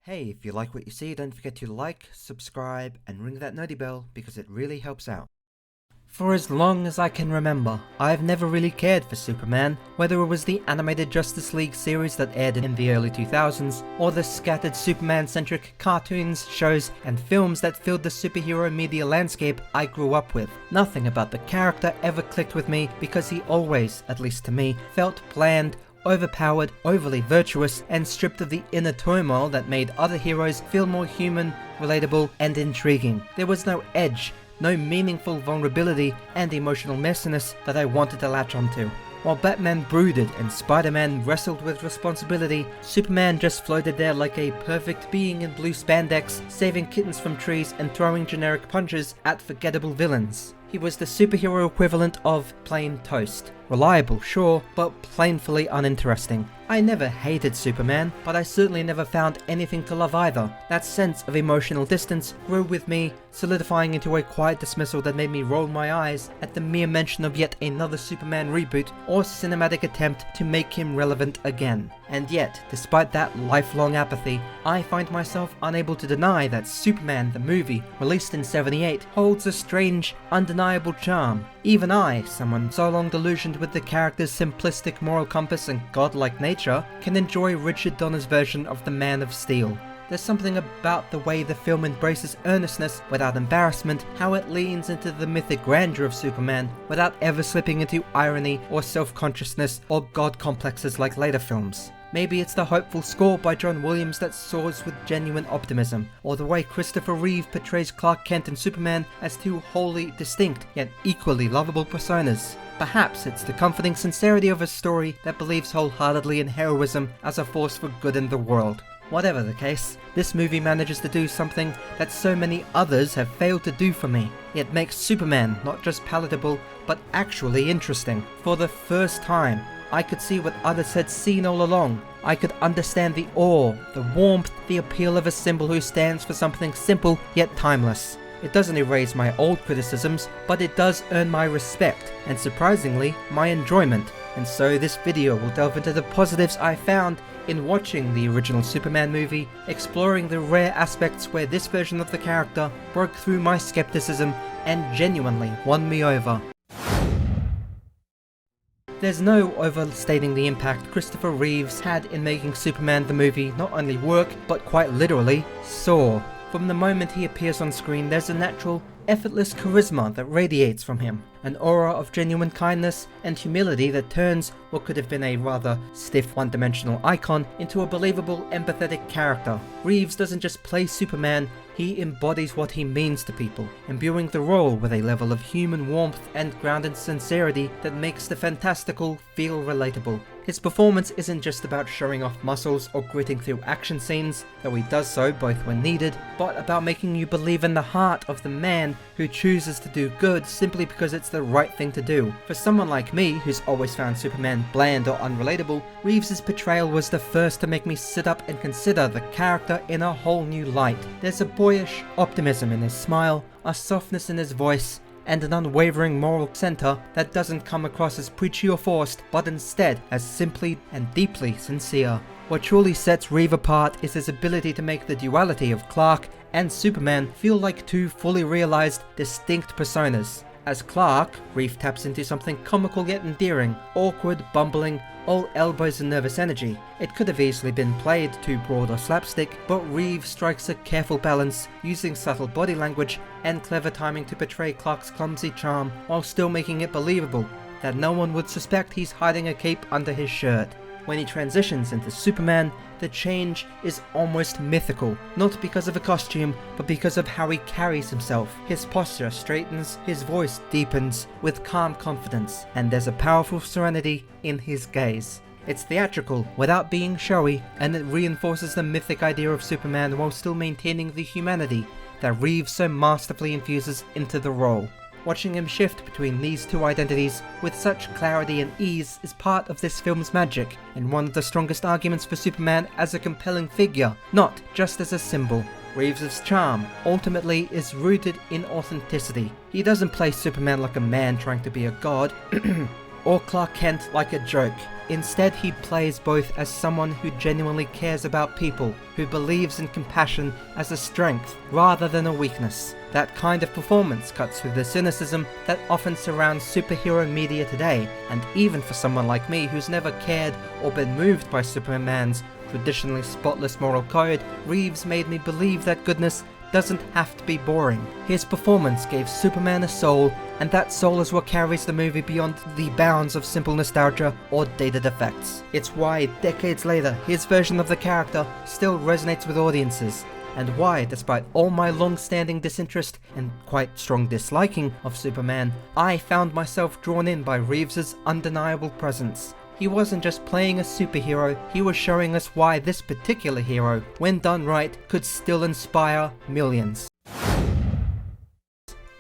Hey, if you like what you see, don't forget to like, subscribe, and ring that noti bell because it really helps out. For as long as I can remember, I've never really cared for Superman, whether it was the animated Justice League series that aired in the early 2000s, or the scattered Superman-centric cartoons, shows, and films that filled the superhero media landscape I grew up with. Nothing about the character ever clicked with me because he always, at least to me, felt bland, overpowered, overly virtuous, and stripped of the inner turmoil that made other heroes feel more human, relatable, and intriguing. There was no edge, no meaningful vulnerability and emotional messiness that I wanted to latch onto. While Batman brooded and Spider-Man wrestled with responsibility, Superman just floated there like a perfect being in blue spandex, saving kittens from trees and throwing generic punches at forgettable villains. He was the superhero equivalent of plain toast. Reliable, sure, but plainly uninteresting. I never hated Superman, but I certainly never found anything to love either. That sense of emotional distance grew with me, solidifying into a quiet dismissal that made me roll my eyes at the mere mention of yet another Superman reboot or cinematic attempt to make him relevant again. And yet, despite that lifelong apathy, I find myself unable to deny that Superman the movie, released in '78, holds a strange, undeniable charm. Even I, someone so long delusioned with the character's simplistic moral compass and godlike nature, can enjoy Richard Donner's version of the Man of Steel. There's something about the way the film embraces earnestness without embarrassment, how it leans into the mythic grandeur of Superman without ever slipping into irony or self-consciousness or god complexes like later films. Maybe it's the hopeful score by John Williams that soars with genuine optimism, or the way Christopher Reeve portrays Clark Kent and Superman as two wholly distinct yet equally lovable personas. Perhaps it's the comforting sincerity of a story that believes wholeheartedly in heroism as a force for good in the world. Whatever the case, this movie manages to do something that so many others have failed to do for me. It makes Superman not just palatable, but actually interesting. For the first time, I could see what others had seen all along. I could understand the awe, the warmth, the appeal of a symbol who stands for something simple yet timeless. It doesn't erase my old criticisms, but it does earn my respect, and surprisingly, my enjoyment. And so this video will delve into the positives I found in watching the original Superman movie, exploring the rare aspects where this version of the character broke through my skepticism and genuinely won me over. There's no overstating the impact Christopher Reeves had in making Superman the movie not only work, but quite literally, soar. From the moment he appears on screen, there's a natural, effortless charisma that radiates from him, an aura of genuine kindness and humility that turns what could have been a rather stiff one-dimensional icon into a believable, empathetic character. Reeves doesn't just play Superman, he embodies what he means to people, imbuing the role with a level of human warmth and grounded sincerity that makes the fantastical feel relatable. His performance isn't just about showing off muscles or gritting through action scenes, though he does so both when needed, but about making you believe in the heart of the man who chooses to do good simply because it's the right thing to do. For someone like me, who's always found Superman bland or unrelatable, Reeves' portrayal was the first to make me sit up and consider the character in a whole new light. There's a boyish optimism in his smile, a softness in his voice, and an unwavering moral center that doesn't come across as preachy or forced, but instead as simply and deeply sincere. What truly sets Reeve apart is his ability to make the duality of Clark and Superman feel like two fully realized, distinct personas. As Clark, Reeve taps into something comical yet endearing, awkward, bumbling, all elbows and nervous energy. It could have easily been played too broad or slapstick, but Reeve strikes a careful balance, using subtle body language and clever timing to portray Clark's clumsy charm while still making it believable that no one would suspect he's hiding a cape under his shirt. When he transitions into Superman, the change is almost mythical, not because of a costume, but because of how he carries himself. His posture straightens, his voice deepens with calm confidence, and there's a powerful serenity in his gaze. It's theatrical without being showy, and it reinforces the mythic idea of Superman while still maintaining the humanity that Reeves so masterfully infuses into the role. Watching him shift between these two identities with such clarity and ease is part of this film's magic, and one of the strongest arguments for Superman as a compelling figure, not just as a symbol. Reeves' charm ultimately is rooted in authenticity. He doesn't play Superman like a man trying to be a god. or Clark Kent like a joke. Instead, he plays both as someone who genuinely cares about people, who believes in compassion as a strength rather than a weakness. That kind of performance cuts through the cynicism that often surrounds superhero media today, and even for someone like me who's never cared or been moved by Superman's traditionally spotless moral code, Reeves made me believe that goodness doesn't have to be boring. His performance gave Superman a soul, and that soul is what carries the movie beyond the bounds of simple nostalgia or dated effects. It's why, decades later, his version of the character still resonates with audiences, and why, despite all my long-standing disinterest and quite strong disliking of Superman, I found myself drawn in by Reeves' undeniable presence. He wasn't just playing a superhero, he was showing us why this particular hero, when done right, could still inspire millions.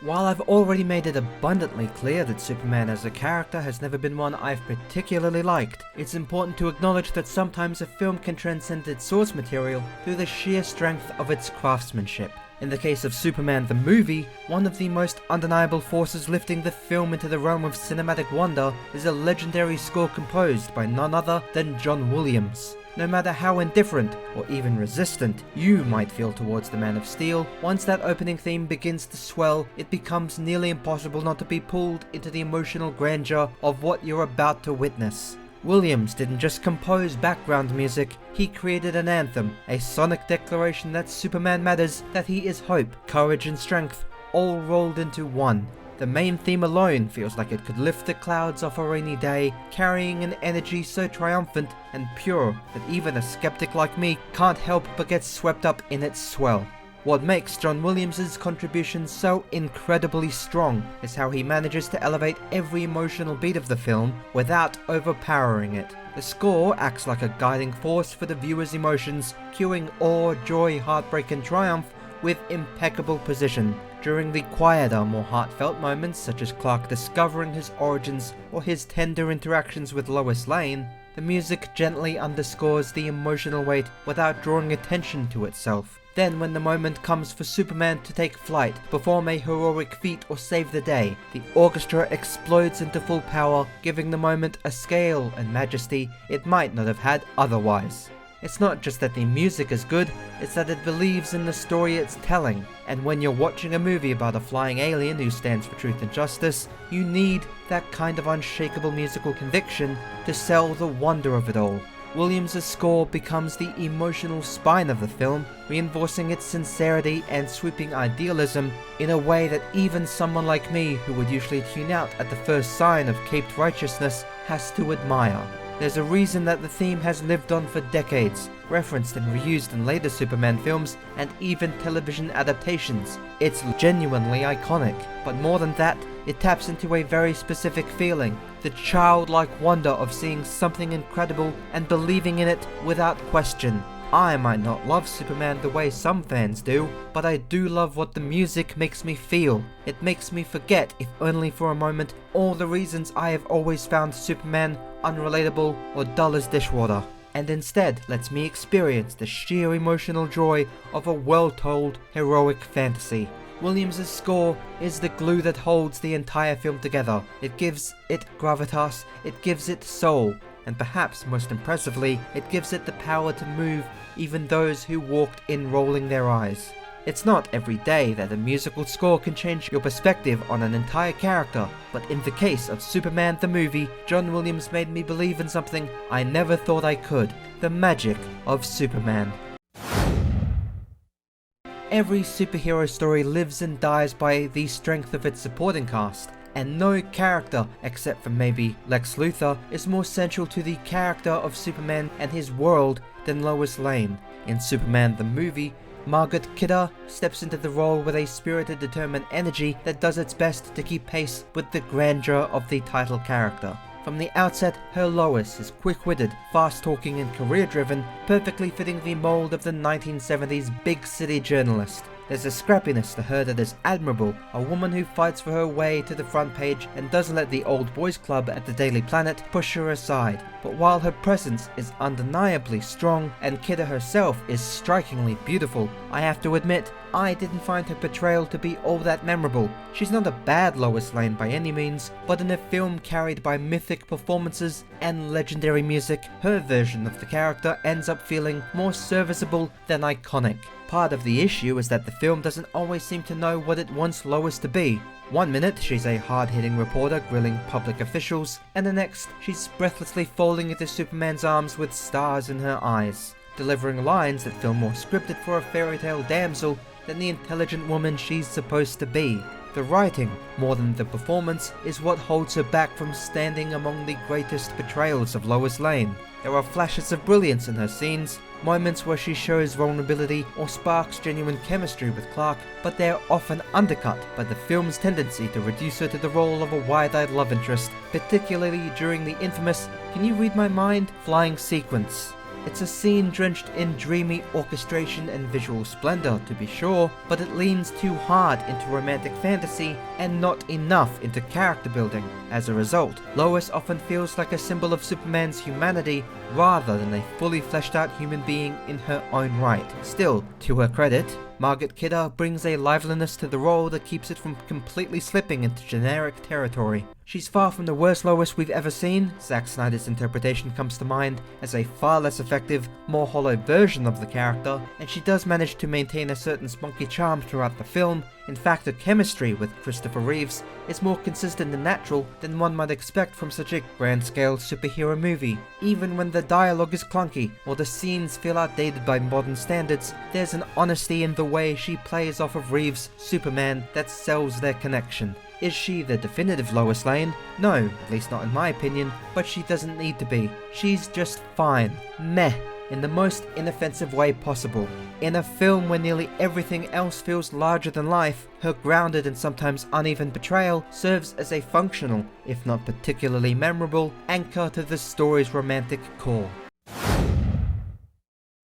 While I've already made it abundantly clear that Superman as a character has never been one I've particularly liked, it's important to acknowledge that sometimes a film can transcend its source material through the sheer strength of its craftsmanship. In the case of Superman the movie, one of the most undeniable forces lifting the film into the realm of cinematic wonder is a legendary score composed by none other than John Williams. No matter how indifferent, or even resistant, you might feel towards the Man of Steel, once that opening theme begins to swell, it becomes nearly impossible not to be pulled into the emotional grandeur of what you're about to witness. Williams didn't just compose background music, he created an anthem, a sonic declaration that Superman matters, that he is hope, courage and strength, all rolled into one. The main theme alone feels like it could lift the clouds off a rainy day, carrying an energy so triumphant and pure that even a skeptic like me can't help but get swept up in its swell. What makes John Williams' contribution so incredibly strong is how he manages to elevate every emotional beat of the film without overpowering it. The score acts like a guiding force for the viewer's emotions, cueing awe, joy, heartbreak and triumph with impeccable precision. During the quieter, more heartfelt moments such as Clark discovering his origins or his tender interactions with Lois Lane, the music gently underscores the emotional weight without drawing attention to itself. Then when the moment comes for Superman to take flight, perform a heroic feat or save the day, the orchestra explodes into full power, giving the moment a scale and majesty it might not have had otherwise. It's not just that the music is good, it's that it believes in the story it's telling. And when you're watching a movie about a flying alien who stands for truth and justice, you need that kind of unshakable musical conviction to sell the wonder of it all. Williams' score becomes the emotional spine of the film, reinforcing its sincerity and sweeping idealism in a way that even someone like me, who would usually tune out at the first sign of caped righteousness, has to admire. There's a reason that the theme has lived on for decades, referenced and reused in later Superman films and even television adaptations. It's genuinely iconic, but more than that, it taps into a very specific feeling, the childlike wonder of seeing something incredible and believing in it without question. I might not love Superman the way some fans do, but I do love what the music makes me feel. It makes me forget, if only for a moment, all the reasons I have always found Superman unrelatable or dull as dishwater, and instead lets me experience the sheer emotional joy of a well-told, heroic fantasy. Williams' score is the glue that holds the entire film together. It gives it gravitas, it gives it soul, and perhaps most impressively, it gives it the power to move even those who walked in rolling their eyes. It's not every day that a musical score can change your perspective on an entire character, but in the case of Superman the movie, John Williams made me believe in something I never thought I could: the magic of Superman. Every superhero story lives and dies by the strength of its supporting cast, and no character, except for maybe Lex Luthor, is more central to the character of Superman and his world than Lois Lane. In Superman the movie, Margot Kidder steps into the role with a spirited, determined energy that does its best to keep pace with the grandeur of the title character. From the outset, her Lois is quick-witted, fast-talking and career-driven, perfectly fitting the mold of the 1970s big city journalist. There's a scrappiness to her that is admirable, a woman who fights for her way to the front page and doesn't let the old boys club at the Daily Planet push her aside. But while her presence is undeniably strong and Kidder herself is strikingly beautiful, I have to admit, I didn't find her portrayal to be all that memorable. She's not a bad Lois Lane by any means, but in a film carried by mythic performances and legendary music, her version of the character ends up feeling more serviceable than iconic. Part of the issue is that the film doesn't always seem to know what it wants Lois to be. One minute she's a hard-hitting reporter grilling public officials, and the next she's breathlessly falling into Superman's arms with stars in her eyes, delivering lines that feel more scripted for a fairy tale damsel than the intelligent woman she's supposed to be. The writing, more than the performance, is what holds her back from standing among the greatest portrayals of Lois Lane. There are flashes of brilliance in her scenes, moments where she shows vulnerability or sparks genuine chemistry with Clark, but they are often undercut by the film's tendency to reduce her to the role of a wide-eyed love interest, particularly during the infamous "Can you read my mind?" flying sequence. It's a scene drenched in dreamy orchestration and visual splendor, to be sure, but it leans too hard into romantic fantasy and not enough into character building. As a result, Lois often feels like a symbol of Superman's humanity rather than a fully fleshed out human being in her own right. Still, to her credit, Margaret Kidder brings a liveliness to the role that keeps it from completely slipping into generic territory. She's far from the worst Lois we've ever seen. Zack Snyder's interpretation comes to mind as a far less effective, more hollow version of the character, and she does manage to maintain a certain spunky charm throughout the film. In fact, her chemistry with Christopher Reeves is more consistent and natural than one might expect from such a grand-scale superhero movie. Even when the dialogue is clunky, or the scenes feel outdated by modern standards, there's an honesty in the way she plays off of Reeves' Superman that sells their connection. Is she the definitive Lois Lane? No, at least not in my opinion, but she doesn't need to be. She's just fine. Meh. In the most inoffensive way possible. In a film where nearly everything else feels larger than life, her grounded and sometimes uneven portrayal serves as a functional, if not particularly memorable, anchor to the story's romantic core.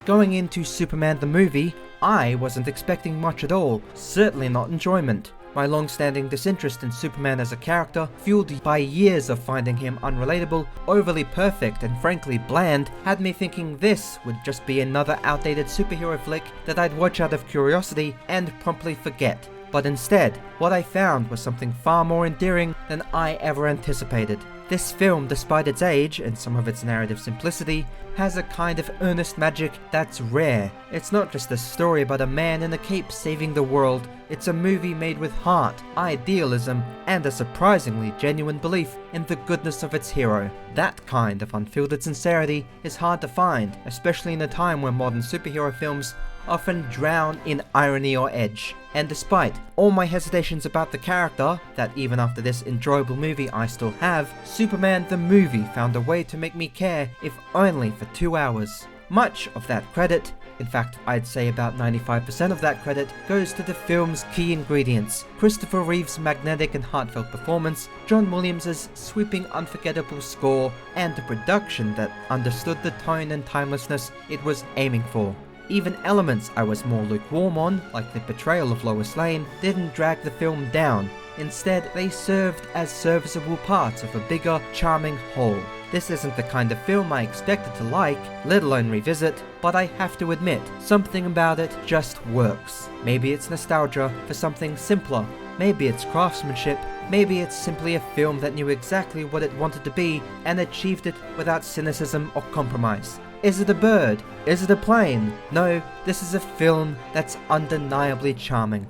Going into Superman the movie, I wasn't expecting much at all, certainly not enjoyment. My long-standing disinterest in Superman as a character, fueled by years of finding him unrelatable, overly perfect and frankly bland, had me thinking this would just be another outdated superhero flick that I'd watch out of curiosity and promptly forget. But instead, what I found was something far more endearing than I ever anticipated. This film, despite its age and some of its narrative simplicity, has a kind of earnest magic that's rare. It's not just a story about a man in a cape saving the world, it's a movie made with heart, idealism, and a surprisingly genuine belief in the goodness of its hero. That kind of unfiltered sincerity is hard to find, especially in a time where modern superhero films often drown in irony or edge. And despite all my hesitations about the character, that even after this enjoyable movie I still have, Superman the movie found a way to make me care, if only for 2 hours. Much of that credit, in fact I'd say about 95% of that credit, goes to the film's key ingredients: Christopher Reeve's magnetic and heartfelt performance, John Williams' sweeping unforgettable score, and a production that understood the tone and timelessness it was aiming for. Even elements I was more lukewarm on, like the portrayal of Lois Lane, didn't drag the film down. Instead, they served as serviceable parts of a bigger, charming whole. This isn't the kind of film I expected to like, let alone revisit, but I have to admit, something about it just works. Maybe it's nostalgia for something simpler, maybe it's craftsmanship, maybe it's simply a film that knew exactly what it wanted to be and achieved it without cynicism or compromise. Is it a bird? Is it a plane? No, this is a film that's undeniably charming.